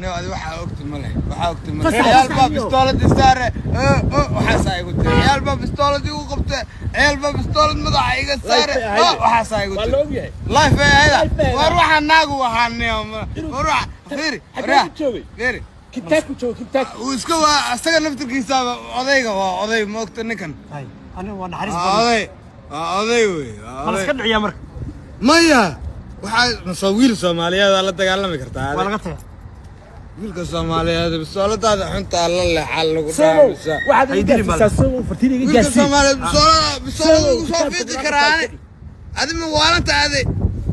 هذا waxa ogti male عيال باب بستولد ساره waxa say qultay عيال باب بستولد igu qabtay عيال باب بستولد madaxa iga saare waxa say qultay waa loob yahay life hada war waxa naagu waxaanay war fiiri fiiri kitaabku joogo kitaabku uu iska waa asaga naftirkiisa odayga waa oday ma ogta ninkan ana waa naxariis badan oday wey ma iska dhiciya marka maya waxa nasawiil Soomaaliyeed la dagaalami kartaa waa laga tagay wiilka Soomaaliyeed bisooladaada xunta la leexal lagu dhaamisa waxa ay diraysaa soo fartiiniga gaarsiin wiilka Soomaaliyeed bisoolada ugu soo fiidi karaan adima waalanta aday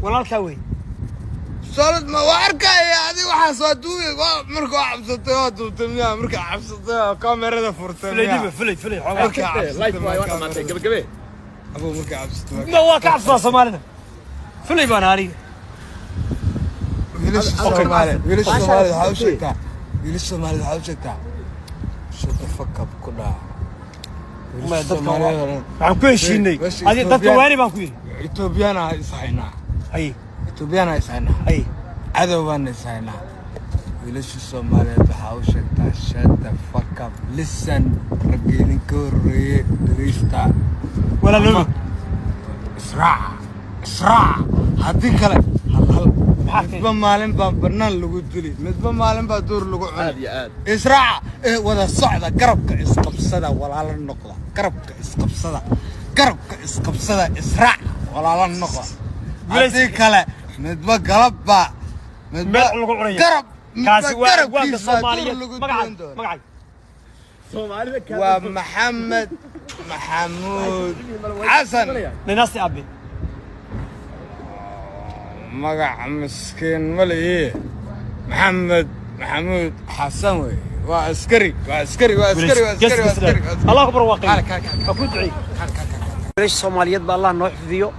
walaalka wey bisoolad ma waarkaya adi waxa soo duubay markuu cabsatay oo duubtay markuu cabsatay kaamirada furtay filay xogaa live way wada maantay gabagabe ابو مركع عبستو ما هو كعب صومالنا فلي بناري ليش الصومالي ليش الصومالي حوشتها ليش الصومالي حوشتها شو تفكر كلها ما دكتور عم كويشيني هذه دكتور وين بنكوي ايتوبيانا صحينا اي ايتوبيانا صحينا اي عدوان صحينا ليش الصومالي حوشتها شد فكر لسن رجلين كوري دريستا ولا لون اسرع هذيك كله midba maalin baan barnaan lagu dili midba maalin baa door lagu cunay اسرع wada socda garabka isqabsada walaalo noqda garabka isqabsada اسرع walaalo noqda هذيك kale midba galabba midba lagu cunay garab kaasi waa Soomaaliyeed magacay ومحمد محمود حسن لناس أبي مقع مسكين ملي محمد محمود حسن وعسكري الله أكبر واقعي أكون دعي ليش الصوماليات بالله نوح فيديو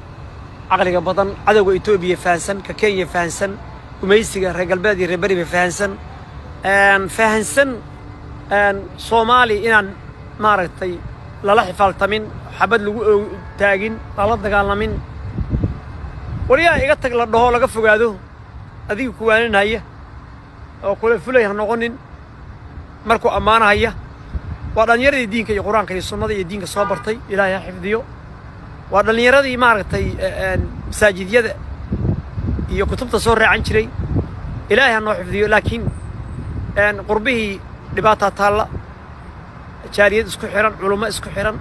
عقلي بطن عدو إثيوبيا فانسن ككينيا فانسن وميسيغا رجال بادي ريبري فانسن فانسن Soomaali inaan maaragtay lala xifaaltamin xabad lagu taagin la dagaalamin wariyaa iga tag la dhaho laga fogaado adiga ku waaninaya oo kula fulay noqonin markuu amaanaya waa dhalinyaradii diinka iyo quraanka iyo sunnada iyo diinka soo bartay Ilaahay xifdiyo waa dhalinyaradii maaragtay masaajidiyada iyo kutubta soo raacan jiray Ilaahay noo xifdiyo laakiin qurbihii dhibaato taala jaariyad isku xiran culimo isku xiran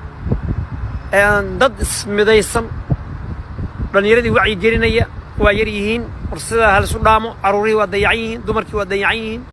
dad ismidaysan dhalinyaradii wacyi gelinaya waa yar yihiin fursada hal isu dhaamo caruurii waa dayacan yihiin dumarkii waa dayacan yihiin